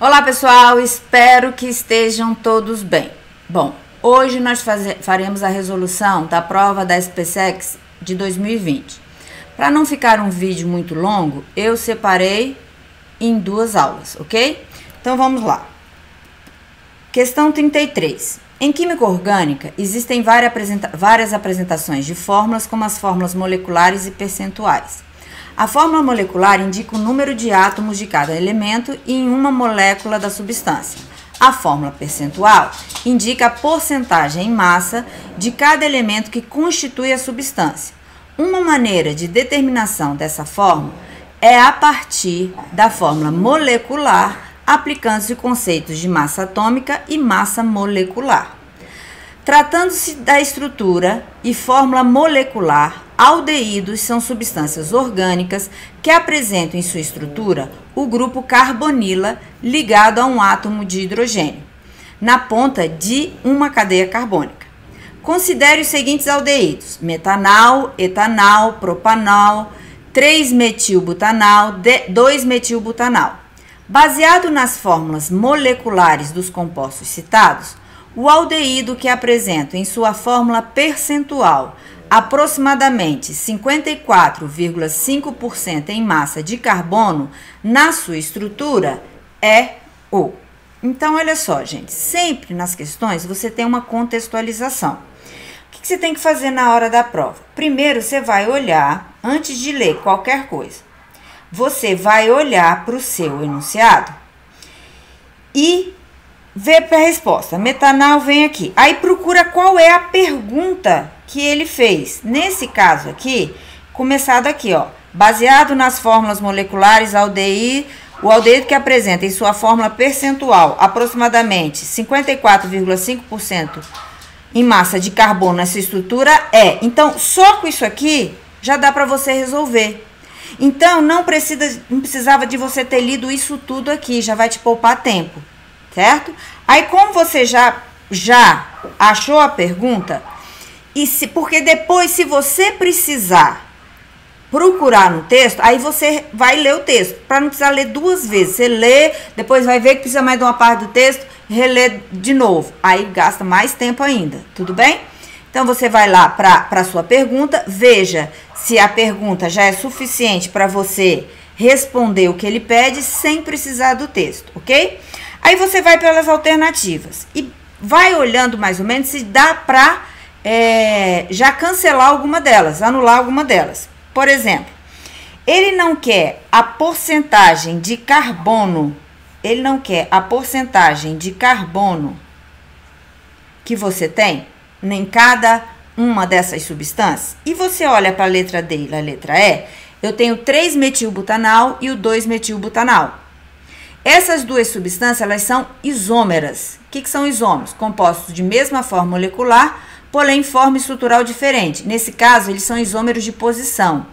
Olá pessoal, espero que estejam todos bem. Bom, hoje nós faremos a resolução da prova da SPSEC de 2020. Para não ficar um vídeo muito longo, eu separei em duas aulas, ok? Então vamos lá. Questão 33. Em química orgânica, existem várias apresentações de fórmulas, como as fórmulas moleculares e percentuais. A fórmula molecular indica o número de átomos de cada elemento em uma molécula da substância. A fórmula percentual indica a porcentagem em massa de cada elemento que constitui a substância. Uma maneira de determinação dessa fórmula é a partir da fórmula molecular, aplicando-se conceitos de massa atômica e massa molecular. Tratando-se da estrutura e fórmula molecular, aldeídos são substâncias orgânicas que apresentam em sua estrutura o grupo carbonila ligado a um átomo de hidrogênio, na ponta de uma cadeia carbônica. Considere os seguintes aldeídos: metanal, etanal, propanal, 3-metilbutanal, 2-metilbutanal. Baseado nas fórmulas moleculares dos compostos citados, o aldeído que apresenta em sua fórmula percentual aproximadamente 54,5% em massa de carbono na sua estrutura é o. Então, olha só, gente, sempre nas questões você tem uma contextualização. O que você tem que fazer na hora da prova? Primeiro, você vai olhar, antes de ler qualquer coisa, você vai olhar para o seu enunciado e ver para a resposta. Metanal vem aqui. Aí procura qual é a pergunta que ele fez. Nesse caso aqui, começado aqui, ó. Baseado nas fórmulas moleculares, o aldeído que apresenta em sua fórmula percentual aproximadamente 54,5% em massa de carbono nessa estrutura é. Então, só com isso aqui já dá para você resolver. Então, não precisava de você ter lido isso tudo aqui, já vai te poupar tempo, certo? Aí, como você já achou a pergunta, porque depois, se você precisar procurar no texto, aí você vai ler o texto, para não precisar ler duas vezes. Você lê, depois vai ver que precisa mais de uma parte do texto, relê de novo. Aí gasta mais tempo ainda, tudo bem? Então, você vai lá para a sua pergunta, veja se a pergunta já é suficiente para você responder o que ele pede sem precisar do texto, ok? Aí você vai pelas alternativas e vai olhando mais ou menos se dá para já cancelar alguma delas, anular alguma delas. Por exemplo, ele não quer a porcentagem de carbono, que você tem em cada uma dessas substâncias. E você olha para a letra D e a letra E, eu tenho 3-metilbutanal e o 2-metilbutanal. Essas duas substâncias, elas são isômeras. O que são isômeros? Compostos de mesma forma molecular, porém forma estrutural diferente. Nesse caso, eles são isômeros de posição.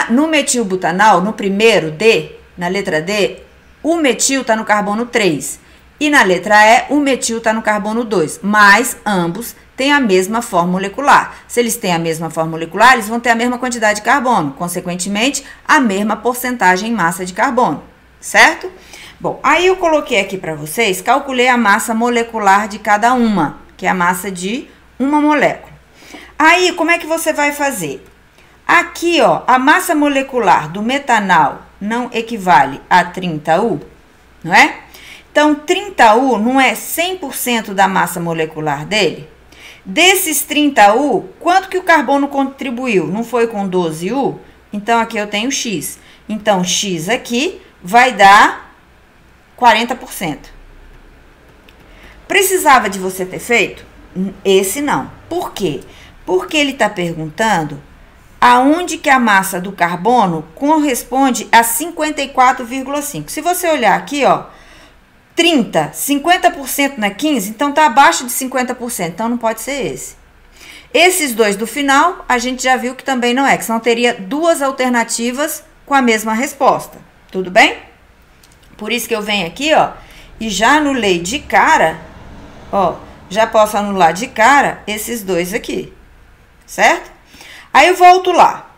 No metilbutanal, no primeiro D, na letra D, o metil está no carbono 3. E na letra E, o metil está no carbono 2. Mas ambos têm a mesma forma molecular. Se eles têm a mesma forma molecular, eles vão ter a mesma quantidade de carbono. Consequentemente, a mesma porcentagem em massa de carbono. Certo? Bom, aí eu coloquei aqui para vocês, calculei a massa molecular de cada uma, que é a massa de uma molécula. Aí, como é que você vai fazer? Aqui, ó, a massa molecular do metanal não equivale a 30U, não é? Então, 30U não é 100% da massa molecular dele? Desses 30U, quanto que o carbono contribuiu? Não foi com 12U? Então, aqui eu tenho X. Então, X aqui vai dar 40%. Precisava de você ter feito? Esse não. Por quê? Porque ele está perguntando aonde que a massa do carbono corresponde a 54,5. Se você olhar aqui, ó, 50% não é 15, então tá abaixo de 50%, então não pode ser esse. Esses dois do final, a gente já viu que também não é, que senão teria duas alternativas com a mesma resposta. Tudo bem? Por isso que eu venho aqui, ó, e já anulei de cara, ó, já posso anular de cara esses dois aqui, certo? Aí eu volto lá.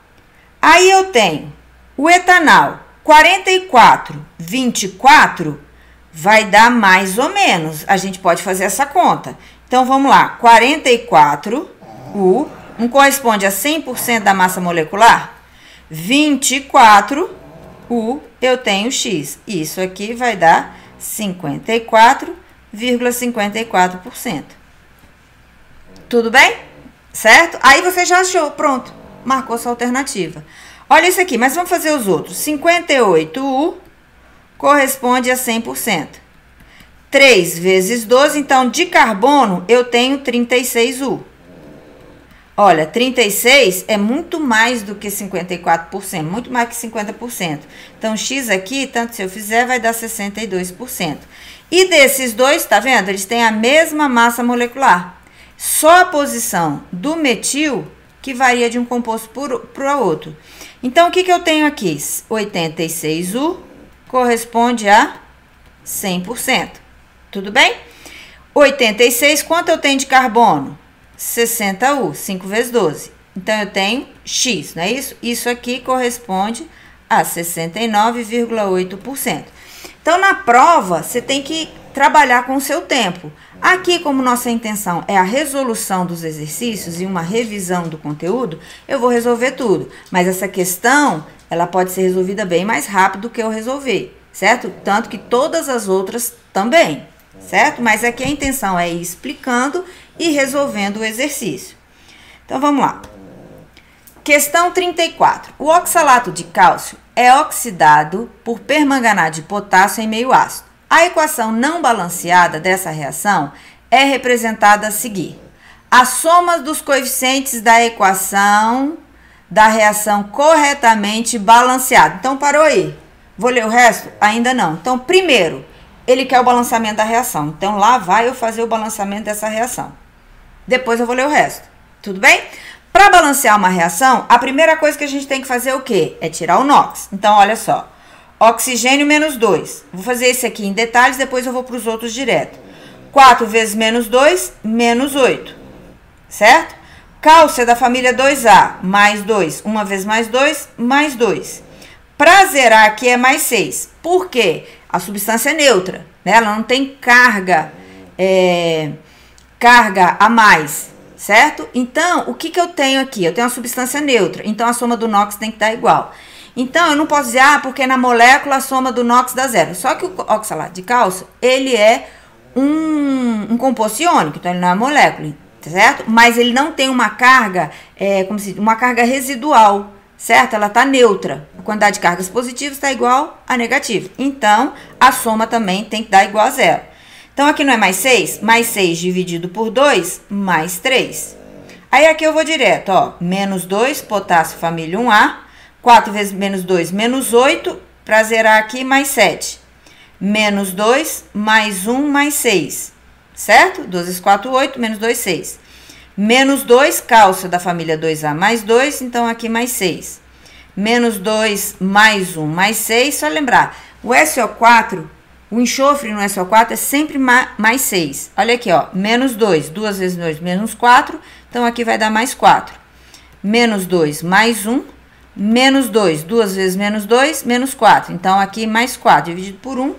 Aí eu tenho o etanal 44, 24, vai dar mais ou menos. A gente pode fazer essa conta. Então, vamos lá. 44U não corresponde a 100% da massa molecular? 24U, eu tenho X. Isso aqui vai dar 54,54%. Tudo bem? Certo? Aí você já achou, pronto. Marcou sua alternativa. Olha isso aqui, mas vamos fazer os outros. 58U corresponde a 100%. 3 vezes 12, então, de carbono, eu tenho 36U. Olha, 36 é muito mais do que 54%, muito mais que 50%. Então, X aqui, tanto se eu fizer, vai dar 62%. E desses dois, tá vendo? Eles têm a mesma massa molecular. Só a posição do metil que varia de um composto para o outro. Então, o que eu tenho aqui? 86U corresponde a 100%. Tudo bem? 86, quanto eu tenho de carbono? 60U, 5 vezes 12. Então, eu tenho X, não é isso? Isso aqui corresponde a 69,8%. Então, na prova, você tem que trabalhar com o seu tempo. Aqui, como nossa intenção é a resolução dos exercícios e uma revisão do conteúdo, eu vou resolver tudo. Mas essa questão, ela pode ser resolvida bem mais rápido do que eu resolver, certo? Tanto que todas as outras também, certo? Mas aqui a intenção é ir explicando e resolvendo o exercício. Então, vamos lá. Questão 34. O oxalato de cálcio é oxidado por permanganato de potássio em meio ácido. A equação não balanceada dessa reação é representada a seguir. A soma dos coeficientes da equação da reação corretamente balanceada. Então, parou aí. Vou ler o resto? Ainda não. Então, primeiro, ele quer o balanceamento da reação. Então, lá vai eu fazer o balanceamento dessa reação. Depois eu vou ler o resto. Tudo bem? Para balancear uma reação, a primeira coisa que a gente tem que fazer é o quê? É tirar o NOx. Então, olha só. Oxigênio menos 2. Vou fazer esse aqui em detalhes, depois eu vou para os outros direto. 4 vezes menos 2, menos 8. Certo? Cálcio é da família 2A, mais 2. 1 vezes mais 2, mais 2. Para zerar aqui é mais 6. Por quê? A substância é neutra, né? Ela não tem carga a mais, certo? Então, o que eu tenho aqui? Eu tenho uma substância neutra, então a soma do NOx tem que estar igual. Então, eu não posso dizer, porque na molécula a soma do NOx dá zero. Só que o oxalato de cálcio, ele é um composto iônico, então ele não é molécula, certo? Mas ele não tem uma carga, uma carga residual, certo? Ela está neutra. A quantidade de cargas positivas está igual a negativa. Então, a soma também tem que dar igual a zero. Então, aqui não é mais 6? Mais 6 dividido por 2, mais 3. Aí, aqui eu vou direto, ó. Menos 2, potássio família 1A. 4 vezes menos 2, menos 8. Para zerar aqui, mais 7. Menos 2, mais 1, mais 6. Certo? 2 vezes 4, 8. Menos 2, 6. Menos 2, cálcio da família 2A, mais 2. Então, aqui mais 6. Menos 2, mais 1, mais 6. Só lembrar, o SO4, o enxofre no SO4 é sempre mais 6. Olha aqui, ó. Menos 2. 2 vezes 2, menos 4. Então, aqui vai dar mais 4. Menos 2, mais 1. Menos 2, 2 vezes menos 2, menos 4. Então, aqui mais 4 dividido por 1,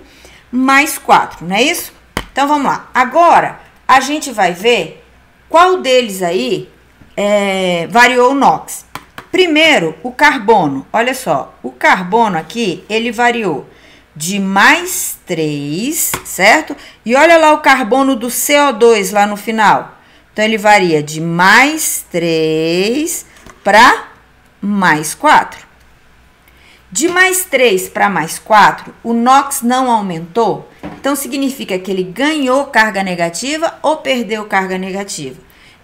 mais 4, não é isso? Então, vamos lá. Agora, a gente vai ver qual deles aí variou o NOx. Primeiro, o carbono. Olha só, o carbono aqui, ele variou de mais 3, certo? E olha lá o carbono do CO2 lá no final. Então, ele varia de mais 3 para mais 4. De mais 3 para mais 4, o NOx não aumentou. Então, significa que ele ganhou carga negativa ou perdeu carga negativa?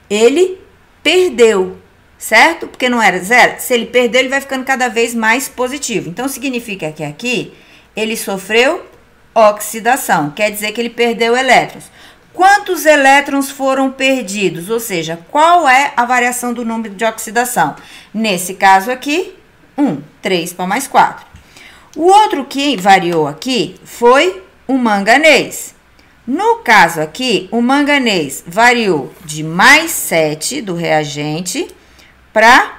Ele perdeu, certo? Porque não era zero. Se ele perdeu, ele vai ficando cada vez mais positivo. Então, significa que aqui ele sofreu oxidação. Quer dizer que ele perdeu elétrons. Quantos elétrons foram perdidos? Ou seja, qual é a variação do número de oxidação? Nesse caso aqui, 1, 3 para mais 4. O outro que variou aqui foi o manganês. No caso aqui, o manganês variou de mais 7 do reagente para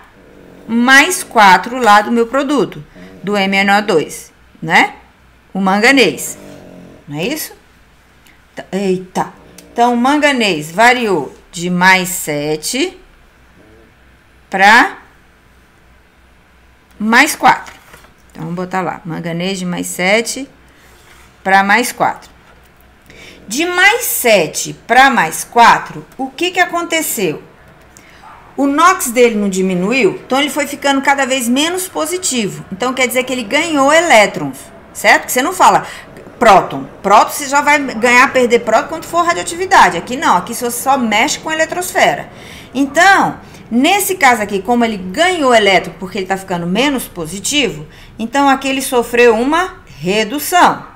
mais 4 lá do meu produto, do MnO2, né? O manganês. não é isso? Eita! Então, o manganês variou de mais 7 para mais 4. Então, vamos botar lá, manganês de mais 7 para mais 4. De mais 7 para mais 4, o que aconteceu? O NOx dele não diminuiu, então ele foi ficando cada vez menos positivo. Então, quer dizer que ele ganhou elétrons, certo? Que você não fala próton. Próton você já vai ganhar, perder próton quando for radioatividade. Aqui não, aqui você só mexe com a eletrosfera. Então, nesse caso aqui, como ele ganhou elétron porque ele está ficando menos positivo, então aqui ele sofreu uma redução.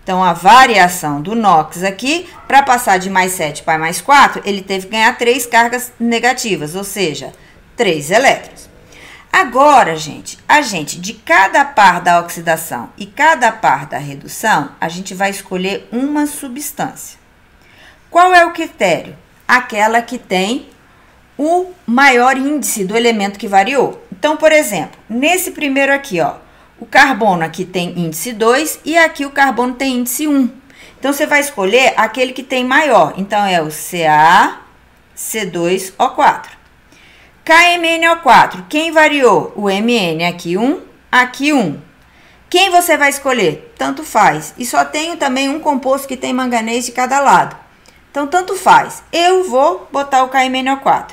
Então, a variação do NOx aqui, para passar de mais 7 para mais 4, ele teve que ganhar 3 cargas negativas, ou seja, 3 elétrons. Agora, gente, de cada par da oxidação e cada par da redução, a gente vai escolher uma substância. Qual é o critério? Aquela que tem o maior índice do elemento que variou. Então, por exemplo, nesse primeiro aqui, ó, o carbono aqui tem índice 2 e aqui o carbono tem índice 1. Então, você vai escolher aquele que tem maior. Então, é o CaC2O4. KMnO4, quem variou? O Mn, aqui 1, aqui 1. Quem você vai escolher? Tanto faz. E só tenho também um composto que tem manganês de cada lado. Então, tanto faz. Eu vou botar o KMnO4.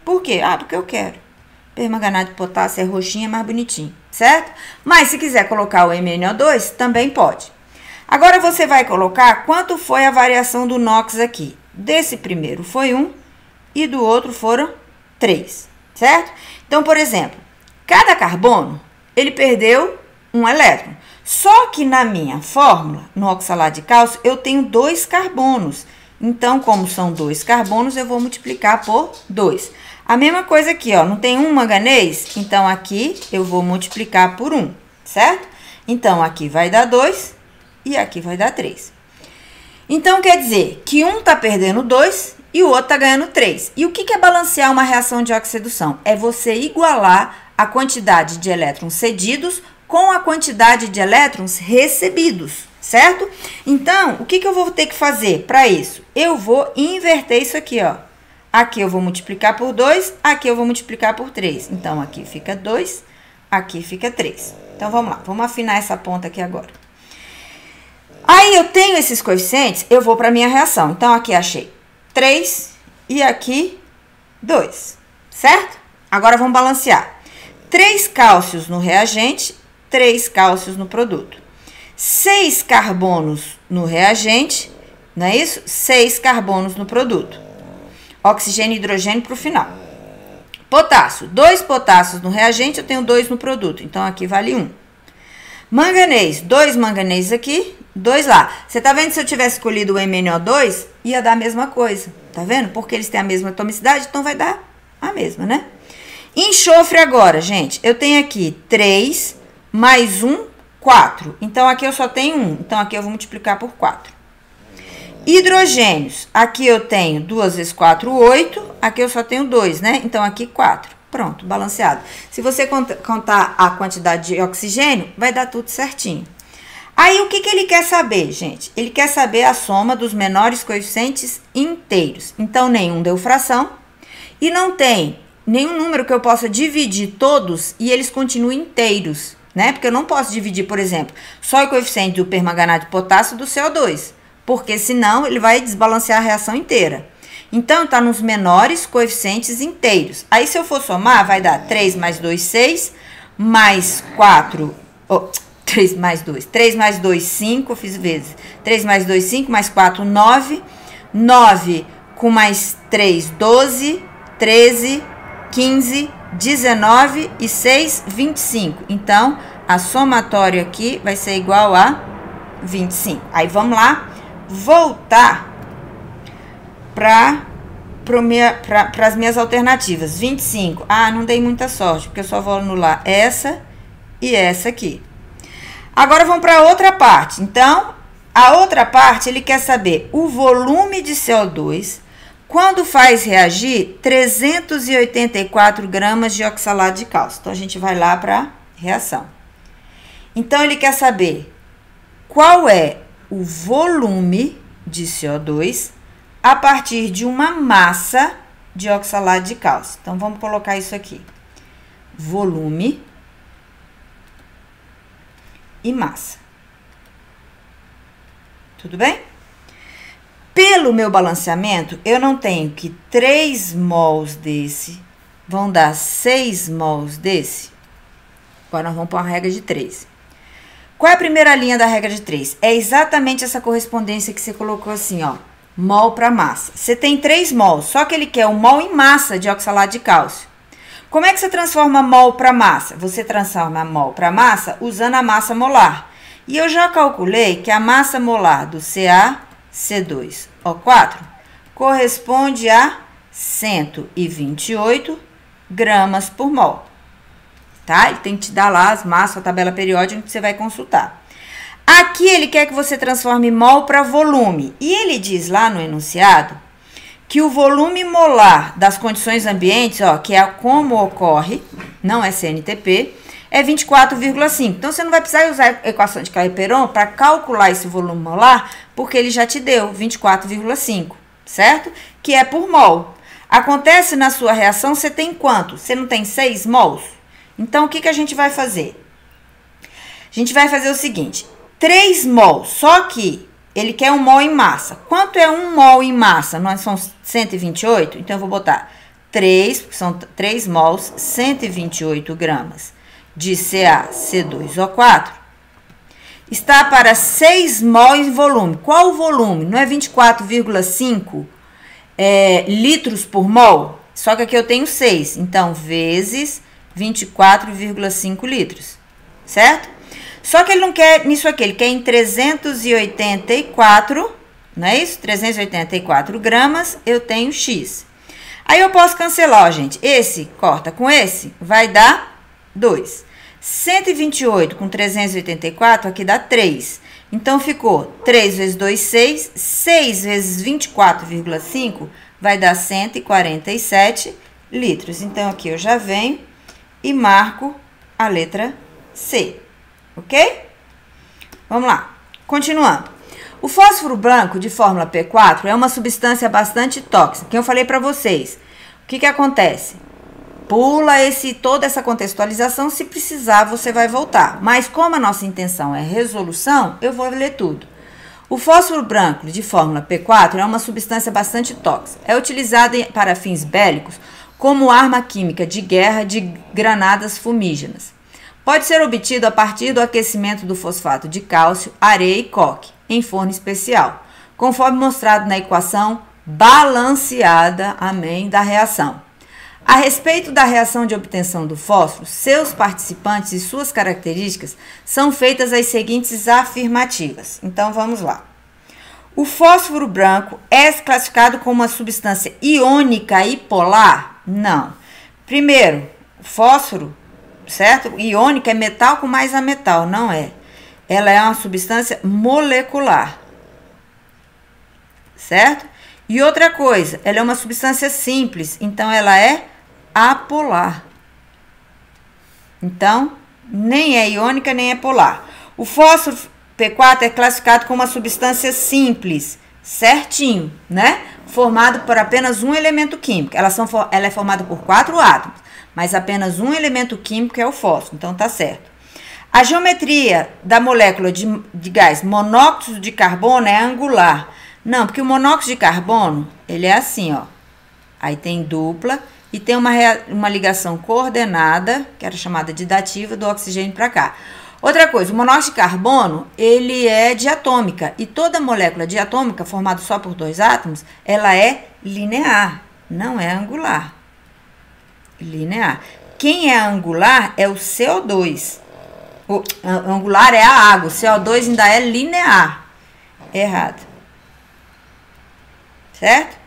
Por quê? Ah, porque eu quero. Permanganato de potássio é roxinho, é mais bonitinho, certo? Mas se quiser colocar o MnO2, também pode. Agora você vai colocar quanto foi a variação do NOx aqui. Desse primeiro foi 1 e do outro foram 3, certo? Então, por exemplo, cada carbono, ele perdeu um elétron. Só que na minha fórmula, no oxalato de cálcio, eu tenho 2 carbonos. Então, como são 2 carbonos, eu vou multiplicar por 2. A mesma coisa aqui, ó, não tem um manganês? Então, aqui eu vou multiplicar por 1, certo? Então, aqui vai dar 2 e aqui vai dar 3. Então, quer dizer que um tá perdendo 2 e o outro tá ganhando 3. E o que é balancear uma reação de oxidação? É você igualar a quantidade de elétrons cedidos com a quantidade de elétrons recebidos, certo? Então, o que eu vou ter que fazer para isso? Eu vou inverter isso aqui, ó. Aqui eu vou multiplicar por 2, aqui eu vou multiplicar por 3. Então, aqui fica 2, aqui fica 3. Então, vamos lá. Vamos afinar essa ponta aqui agora. Aí, eu tenho esses coeficientes, eu vou para a minha reação. Então, aqui achei 3 e aqui 2, certo? Agora, vamos balancear. 3 cálcios no reagente, 3 cálcios no produto. 6 carbonos no reagente, não é isso? 6 carbonos no produto. Oxigênio e hidrogênio para o final. Potássio. 2 potássios no reagente, eu tenho 2 no produto. Então, aqui vale 1. Manganês. 2 manganês aqui, 2 lá. Você tá vendo? Se eu tivesse escolhido o MnO2, ia dar a mesma coisa. Tá vendo? Porque eles têm a mesma atomicidade, então vai dar a mesma, né? Enxofre agora, gente. Eu tenho aqui 3 mais 1, 4. Então, aqui eu só tenho 1. Então, aqui eu vou multiplicar por 4. Hidrogênios, aqui eu tenho 2 vezes 4, 8, aqui eu só tenho 2, né? Então, aqui 4. Pronto, balanceado. Se você contar a quantidade de oxigênio, vai dar tudo certinho. Aí, o que ele quer saber, gente? Ele quer saber a soma dos menores coeficientes inteiros. Então, nenhum deu fração e não tem nenhum número que eu possa dividir todos e eles continuem inteiros, né? Porque eu não posso dividir, por exemplo, só o coeficiente do permanganato de potássio do CO2. Porque senão ele vai desbalancear a reação inteira. Então, está nos menores coeficientes inteiros. Aí, se eu for somar, vai dar 3 mais 2, 6, mais 4, 3 mais 2. 3 mais 2, 5, eu fiz vezes. 3 mais 2, 5, mais 4, 9. 9 com mais 3, 12, 13, 15, 19 e 6, 25. Então, a somatória aqui vai ser igual a 25. Aí, vamos lá. Voltar para as minhas alternativas. 25. Ah, não dei muita sorte, porque eu só vou anular essa e essa aqui. Agora, vamos para a outra parte. Então, a outra parte, ele quer saber o volume de CO2 quando faz reagir 384 gramas de oxalato de cálcio. Então, a gente vai lá para a reação. Então, ele quer saber qual é o volume de CO2 a partir de uma massa de oxalato de cálcio. Então, vamos colocar isso aqui. Volume e massa. Tudo bem? Pelo meu balanceamento, eu não tenho que 3 mols desse vão dar 6 mols desse. Agora, nós vamos pôr a regra de 3. Qual é a primeira linha da regra de 3? É exatamente essa correspondência que você colocou assim, ó. Mol para massa. Você tem 3 mols, só que ele quer um mol em massa de oxalato de cálcio. Como é que você transforma mol para massa? Você transforma mol para massa usando a massa molar. E eu já calculei que a massa molar do CaC2O4 corresponde a 128 gramas por mol. Tá? Ele tem que te dar lá as massas, a tabela periódica que você vai consultar. Aqui ele quer que você transforme mol para volume. E ele diz lá no enunciado que o volume molar das condições ambientes, ó, que é como ocorre, não é CNTP, é 24,5. Então, você não vai precisar usar a equação de Clapeyron para calcular esse volume molar, porque ele já te deu 24,5, certo? Que é por mol. Acontece na sua reação, você tem quanto? Você não tem 6 mols? Então, o que que a gente vai fazer? A gente vai fazer o seguinte, 3 mols, só que ele quer um mol em massa. Quanto é um mol em massa? Nós são 128, então eu vou botar 3, porque são 3 mols, 128 gramas de CaC2O4. Está para 6 mols em volume. Qual o volume? Não é 24,5 litros por mol? Só que aqui eu tenho 6, então vezes 24,5 litros, certo? Só que ele não quer nisso aqui, ele quer em 384, não é isso? 384 gramas, eu tenho X. Aí eu posso cancelar, ó, gente. Esse corta com esse, vai dar 2. 128 com 384, aqui dá 3. Então, ficou 3 vezes 2, 6. 6 vezes 24,5 vai dar 147 litros. Então, aqui eu já venho e marco a letra C. Ok? Vamos lá. Continuando. O fósforo branco de fórmula P4 é uma substância bastante tóxica, que eu falei para vocês. O que que acontece? Pula toda essa contextualização, se precisar você vai voltar. Mas como a nossa intenção é resolução, eu vou ler tudo. O fósforo branco de fórmula P4 é uma substância bastante tóxica. É utilizada para fins bélicos como arma química de guerra de granadas fumígenas. Pode ser obtido a partir do aquecimento do fosfato de cálcio, areia e coque, em forno especial, conforme mostrado na equação balanceada, amém, da reação. A respeito da reação de obtenção do fósforo, seus participantes e suas características são feitas as seguintes afirmativas. Então, vamos lá. O fósforo branco é classificado como uma substância iônica e polar? Não. Primeiro, o fósforo, certo? Iônica é metal com mais ametal, não é. Ela é uma substância molecular, certo? E outra coisa, ela é uma substância simples, então ela é apolar. Então, nem é iônica, nem é polar. O fósforo P4 é classificado como uma substância simples, certinho, né? Formado por apenas um elemento químico. Ela é formada por 4 átomos, mas apenas um elemento químico é o fósforo, então tá certo. A geometria da molécula de gás monóxido de carbono é angular. Não, porque o monóxido de carbono, ele é assim, ó. Aí tem dupla e tem uma ligação coordenada, que era chamada de dativa, do oxigênio para cá. Outra coisa, o monóxido de carbono, ele é diatômica. E toda molécula diatômica, formada só por 2 átomos, ela é linear, não é angular. Linear. Quem é angular é o CO2. O angular é a água, o CO2 ainda é linear. Errado. Certo?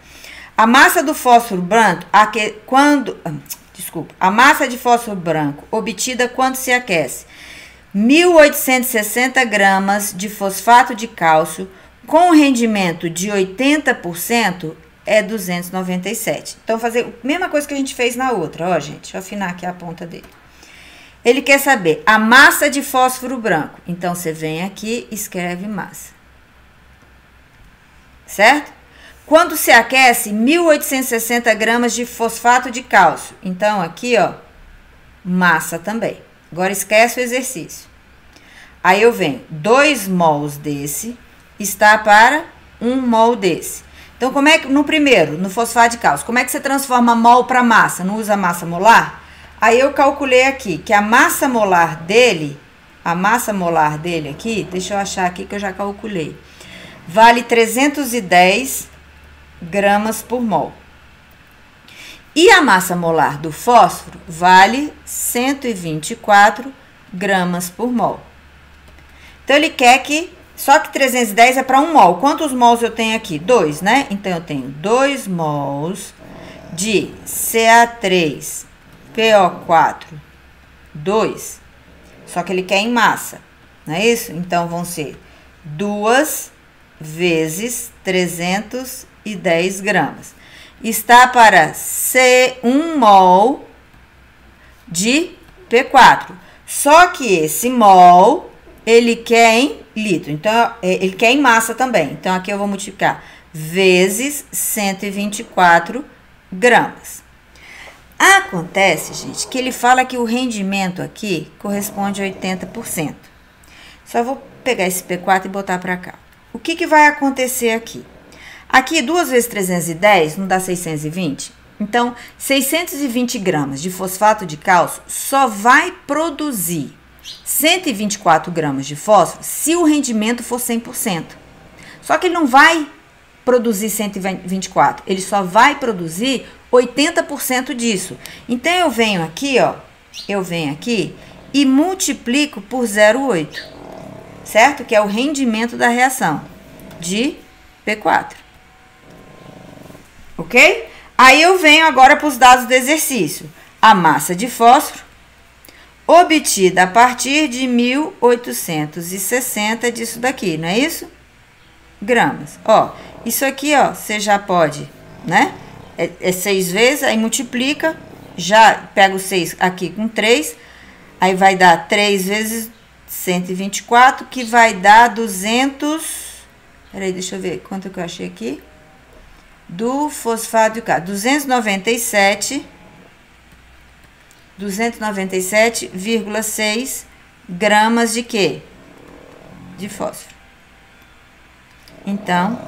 A massa do fósforo branco, a massa de fósforo branco obtida quando se aquece 1.860 gramas de fosfato de cálcio com rendimento de 80% é 297. Então, fazer a mesma coisa que a gente fez na outra, ó, gente. Deixa eu afinar aqui a ponta dele. Ele quer saber a massa de fósforo branco. Então, você vem aqui e escreve massa. certo? Quando se aquece, 1.860 gramas de fosfato de cálcio. Então, aqui, ó, massa também. Agora, esquece o exercício. Aí, eu venho, 2 mols desse está para 1 mol desse. Então, como é que, no primeiro, no fosfato de cálcio, como é que você transforma mol para massa? Não usa massa molar? Aí, eu calculei aqui que a massa molar dele aqui, deixa eu achar aqui que eu já calculei, vale 310 gramas por mol. E a massa molar do fósforo vale 124 gramas por mol. Então, ele quer que, só que 310 é para 1 mol. Quantos mols eu tenho aqui? 2, né? Então, eu tenho 2 mols de Ca3PO4, 2. Só que ele quer em massa, não é isso? Então, vão ser 2 vezes 310 gramas. Está para ser 1 mol de P4. Só que esse mol, ele quer em litro. Então, ele quer em massa também. Então, aqui eu vou multiplicar vezes 124 gramas. Acontece, gente, que ele fala que o rendimento aqui corresponde a 80%. Só vou pegar esse P4 e botar para cá. O que que vai acontecer aqui? Aqui, 2 vezes 310 não dá 620? Então, 620 gramas de fosfato de cálcio só vai produzir 124 gramas de fósforo se o rendimento for 100%. Só que ele não vai produzir 124, ele só vai produzir 80% disso. Então, eu venho aqui, ó, e multiplico por 0,8, certo? Que é o rendimento da reação de P4. Ok? Aí, eu venho agora para os dados do exercício. A massa de fósforo obtida a partir de 1.860 disso daqui, não é isso? Gramas. Ó, isso aqui, ó, você já pode, né? É 6 vezes, aí multiplica, já pega o 6 aqui com 3, aí vai dar 3 vezes 124, que vai dar 200... Peraí, deixa eu ver quanto que eu achei aqui. Do fosfato de cálcio, 297,6 gramas de quê? De fósforo. Então,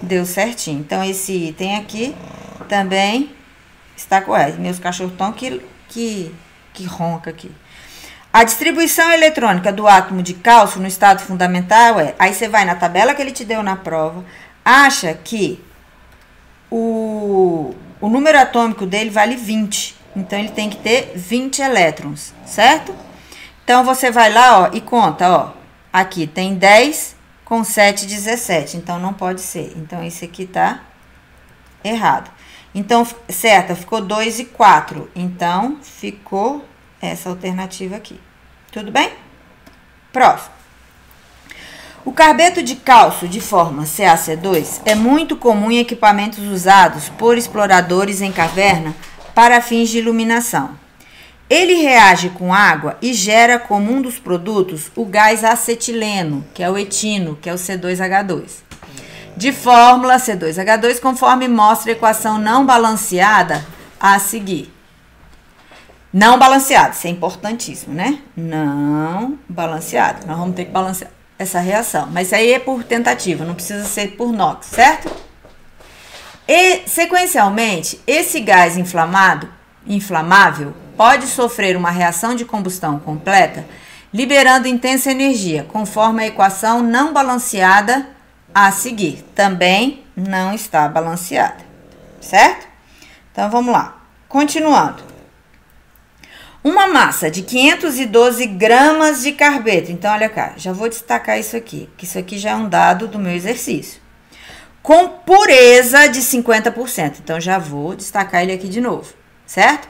deu certinho. Então, esse item aqui também está correto. Meus cachorros estão que ronca aqui. A distribuição eletrônica do átomo de cálcio no estado fundamental é... Aí, você vai na tabela que ele te deu na prova, acha que o número atômico dele vale 20. Então, ele tem que ter 20 elétrons, certo? Então, você vai lá, ó, e conta, ó. Aqui tem 10 com 7, 17. Então, não pode ser. Então, esse aqui tá errado. Então, certo, ficou 2 e 4. Então, ficou essa alternativa aqui. Tudo bem? Próximo. O carbeto de cálcio de forma CaC2 é muito comum em equipamentos usados por exploradores em caverna para fins de iluminação. Ele reage com água e gera como um dos produtos o gás acetileno, que é o etino, que é o C2H2. De fórmula C2H2, conforme mostra a equação não balanceada a seguir. Não balanceado, isso é importantíssimo, né? Não balanceado. Nós vamos ter que balancear essa reação. Mas aí é por tentativa, não precisa ser por NOx, certo? E, sequencialmente, esse gás inflamável pode sofrer uma reação de combustão completa, liberando intensa energia, conforme a equação não balanceada a seguir. Também não está balanceada, certo? Então, vamos lá. Continuando. Uma massa de 512 gramas de carbeto. Então, olha cá, já vou destacar isso aqui, que isso aqui já é um dado do meu exercício. Com pureza de 50%. Então, já vou destacar ele aqui de novo, certo?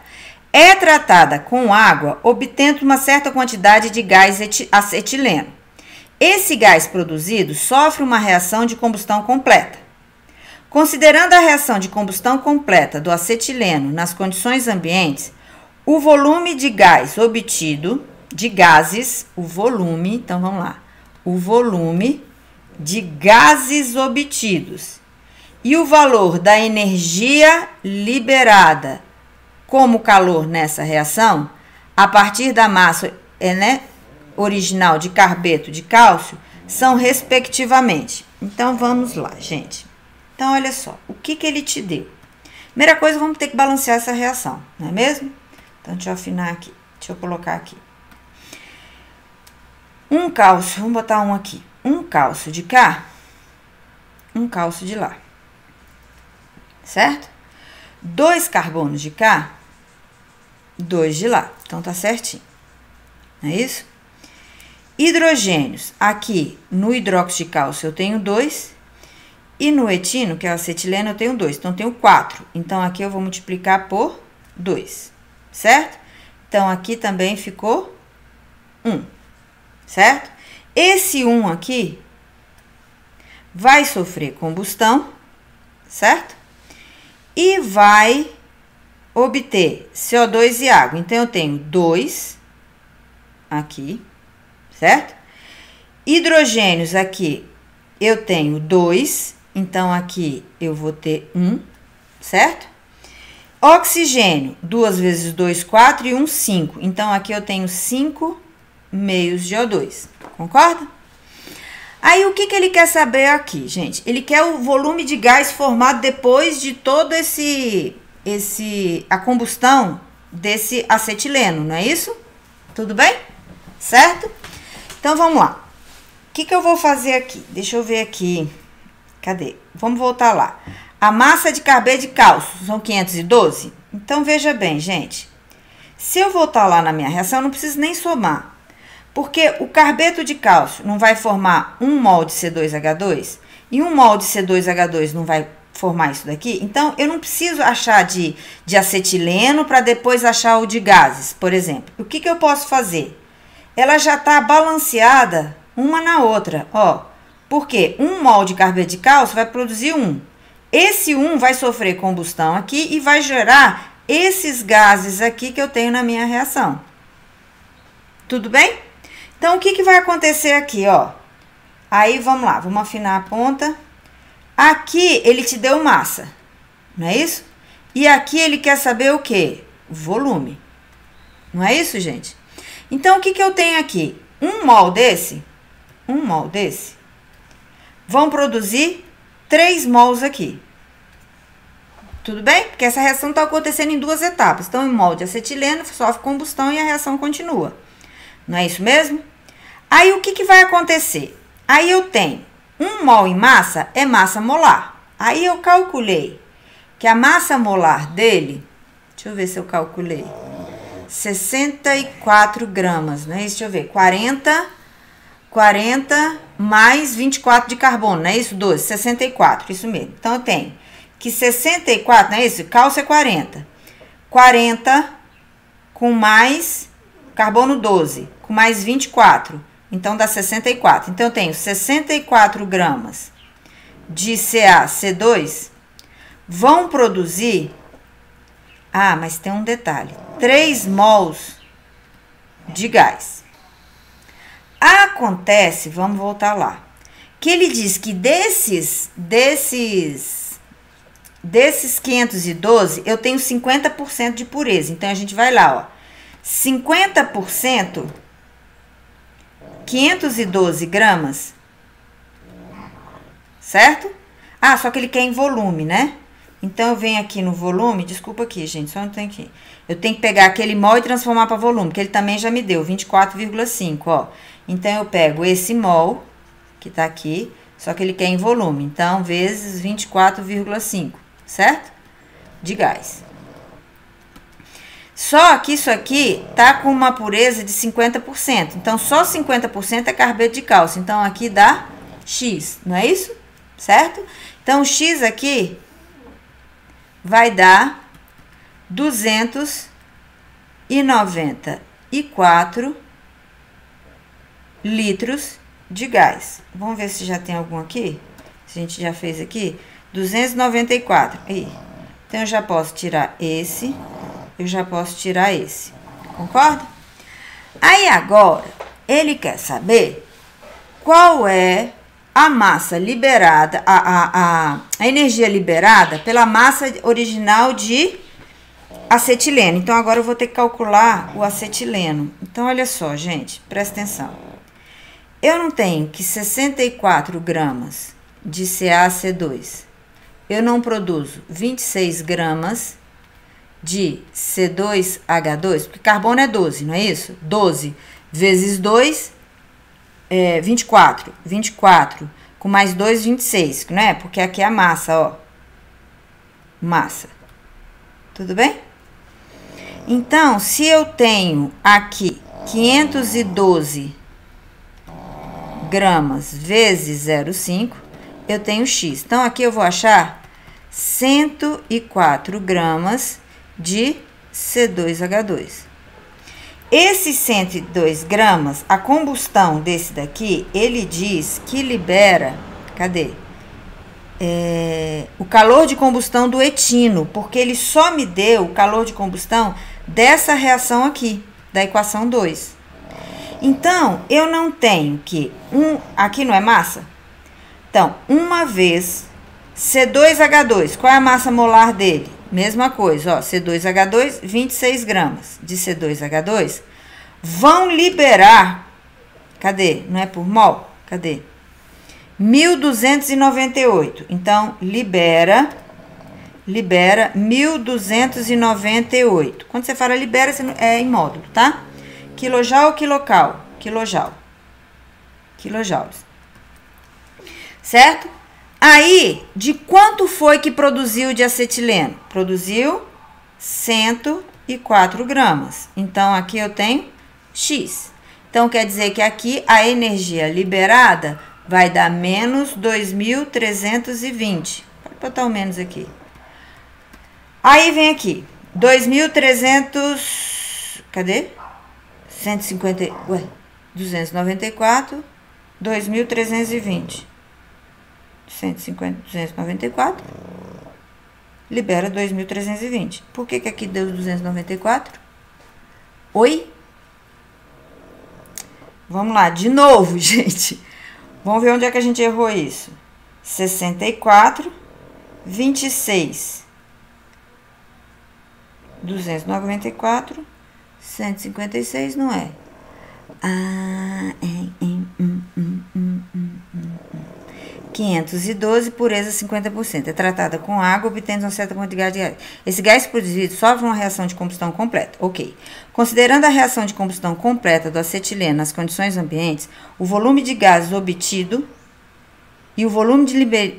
É tratada com água, obtendo uma certa quantidade de gás acetileno. Esse gás produzido sofre uma reação de combustão completa. Considerando a reação de combustão completa do acetileno nas condições ambientes, o volume de gás obtido, de gases, então vamos lá, o volume de gases obtidos E o valor da energia liberada como calor nessa reação, a partir da massa original de carbeto de cálcio, são respectivamente. Então, vamos lá, gente. Então, olha só, o que ele te deu? Primeira coisa, vamos ter que balancear essa reação, não é mesmo? Então, deixa eu afinar aqui, deixa eu colocar aqui. Um cálcio, vamos botar um aqui. Um cálcio de cá, um cálcio de lá. Certo? 2 carbonos de cá, 2 de lá. Então, tá certinho. Não é isso? Hidrogênios. Aqui, no hidróxido de cálcio, eu tenho 2. E no etino, que é o acetileno, eu tenho 2. Então, eu tenho 4. Então, aqui eu vou multiplicar por 2. Certo? Então, aqui também ficou 1. Certo? Esse 1 aqui vai sofrer combustão. Certo? E vai obter CO2 e água. Então, eu tenho 2 aqui, certo? Hidrogênios aqui, eu tenho 2, então aqui eu vou ter 1, certo? Oxigênio, 2 vezes 2, 4 e 1, 5. Então, aqui eu tenho 5 meios de O2, concorda? Aí, o que ele quer saber aqui, gente? Ele quer o volume de gás formado depois de todo a combustão desse acetileno, não é isso? Tudo bem? Certo? Então, vamos lá. O que eu vou fazer aqui? Deixa eu ver aqui. Cadê? Vamos voltar lá. A massa de carbeto de cálcio são 512? Então, veja bem, gente. Se eu voltar lá na minha reação, eu não preciso nem somar. Porque o carbeto de cálcio não vai formar 1 mol de C2H2 e 1 mol de C2H2 não vai formar isso daqui. Então, eu não preciso achar de acetileno para depois achar o de gases, por exemplo. O que eu posso fazer? Ela já está balanceada uma na outra, ó. Porque 1 mol de carbeto de cálcio vai produzir 1. Esse 1 vai sofrer combustão aqui e vai gerar esses gases aqui que eu tenho na minha reação. Tudo bem? Então, o que vai acontecer aqui, ó? Aí, vamos lá, vamos afinar a ponta. Aqui, ele te deu massa, não é isso? E aqui, ele quer saber o quê? Volume. Não é isso, gente? Então, o que eu tenho aqui? 1 mol desse, vão produzir 3 mols aqui. Tudo bem? Porque essa reação está acontecendo em 2 etapas. Então, 1 mol de acetileno sofre combustão e a reação continua. Não é isso mesmo? Aí, o que vai acontecer? Aí, eu tenho 1 mol em massa, é massa molar. Aí, eu calculei que a massa molar dele, deixa eu ver se eu calculei, 64 gramas, não é isso? Deixa eu ver, 40 mais 24 de carbono, não é isso? 12, 64, isso mesmo. Então, eu tenho que 64, não é isso? Cálcio é 40. 40 com mais carbono 12, com mais 24. Então, dá 64. Então, eu tenho 64 gramas de CaC2 vão produzir... Ah, mas tem um detalhe. 3 mols de gás. Acontece, vamos voltar lá, que ele diz que desses 512, eu tenho 50% de pureza. Então, a gente vai lá, ó. 50%... 512 gramas, certo? Ah, só que ele quer em volume, né? Então, eu venho aqui no volume, desculpa aqui, gente, só não tem aqui. Eu tenho que pegar aquele mol e transformar para volume, que ele também já me deu, 24,5, ó. Então, eu pego esse mol, que tá aqui, só que ele quer em volume. Então, vezes 24,5, certo? De gás. Só que isso aqui tá com uma pureza de 50%. Então, só 50% é carbeto de cálcio. Então, aqui dá X, não é isso? Certo? Então, o X aqui vai dar 294 litros de gás. Vamos ver se já tem algum aqui. Se a gente já fez aqui. 294. Aí. Então, eu já posso tirar esse. Eu já posso tirar esse. Concorda? Aí, agora, ele quer saber qual é a massa liberada, a energia liberada pela massa original de acetileno. Então, agora eu vou ter que calcular o acetileno. Então, olha só, gente, presta atenção. Eu não tenho que 64 gramas de CaC2. Eu não produzo 26 gramas de C2H2, porque carbono é 12, não é isso? 12 vezes 2 é 24. 24 com mais 2, 26, não é? Porque aqui é a massa, ó. Massa. Tudo bem? Então, se eu tenho aqui 512 gramas vezes 0,5, eu tenho X. Então, aqui eu vou achar 104 gramas de C2H2. Esses 102 gramas, a combustão desse daqui, ele diz que libera, cadê? O calor de combustão do etino, porque ele só me deu o calor de combustão dessa reação aqui, da equação 2. Então, eu não tenho que, aqui não é massa? Então, uma vez C2H2, qual é a massa molar dele? Mesma coisa, ó, C2H2, 26 gramas de C2H2, vão liberar, cadê? Não é por mol? Cadê? 1.298. Então, libera 1.298. Quando você fala libera, é em módulo, tá? Quilojoule ou quilocal? Quilojoule. Quilojoules. Certo? Aí, de quanto foi que produziu de acetileno? Produziu 104 gramas. Então, aqui eu tenho X. Então, quer dizer que aqui a energia liberada vai dar menos 2.320. Pode botar o menos aqui. Aí vem aqui, 2.300, cadê? 150, 294, 2.320. 150, 294, libera 2.320. Por que aqui deu 294? Oi? Vamos lá, de novo, gente. Vamos ver onde é que a gente errou isso. 64, 26, 294, 156, não é? 512, pureza 50%. É tratada com água, obtendo uma certa quantidade de gás. Esse gás produzido sofre uma reação de combustão completa. Ok. Considerando a reação de combustão completa do acetileno nas condições ambientes, o volume de gases obtido e o volume de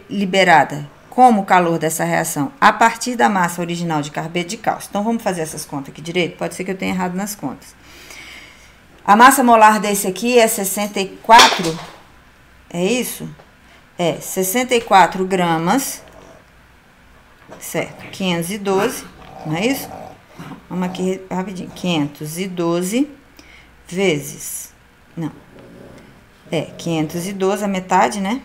liberada como calor dessa reação a partir da massa original de carbeto de cálcio. Então, vamos fazer essas contas aqui direito? Pode ser que eu tenha errado nas contas. A massa molar desse aqui é 64, é isso? É 64 gramas, certo? 512, não é isso? Vamos aqui rapidinho. 512 vezes, não, 512, a metade, né?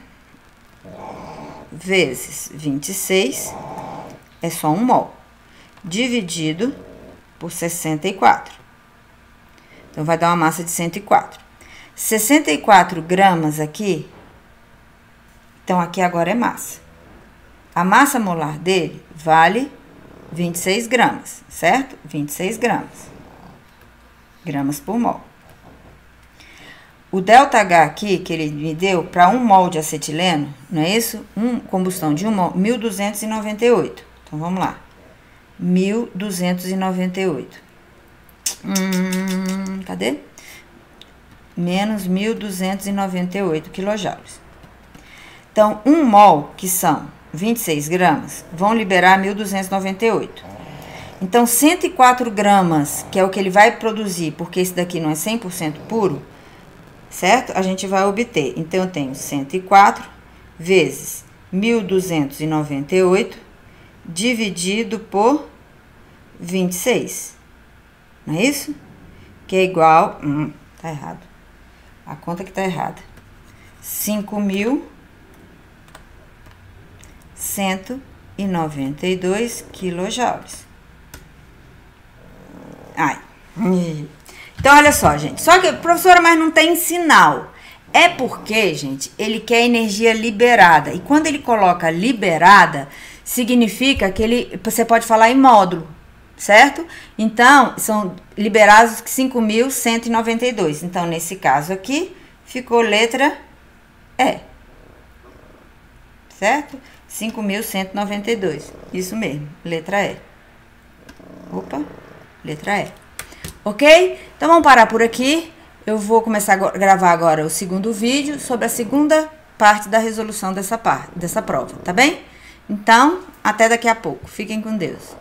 Vezes 26, é só 1 mol, dividido por 64. Então, vai dar uma massa de 104. 64 gramas aqui, então, aqui agora é massa. A massa molar dele vale 26 gramas, certo? 26 gramas. Gramas por mol. O ΔH aqui, que ele me deu, para 1 mol de acetileno, não é isso? Combustão de 1 mol, 1.298. Então, vamos lá. 1.298. Cadê? Menos 1.298 quilojoules. Então, 1 mol, que são 26 gramas, vão liberar 1.298. Então, 104 gramas, que é o que ele vai produzir, porque esse daqui não é 100% puro, certo? A gente vai obter. Então, eu tenho 104 vezes 1.298 dividido por 26. Não é isso? Que é igual... tá errado. A conta que tá errada. 5.192 quilojoules. Ai. Então, olha só, gente. Só que, professora, mas não tem sinal. É porque, gente, ele quer energia liberada. E quando ele coloca liberada, significa que você pode falar em módulo, certo? Então, são liberados 5.192. Então, nesse caso aqui, ficou letra E. Certo? 5.192. Isso mesmo, letra E. Opa, letra E. Ok? Então, vamos parar por aqui. Eu vou começar a gravar agora o segundo vídeo sobre a segunda parte da resolução dessa prova, tá bem? Então, até daqui a pouco. Fiquem com Deus.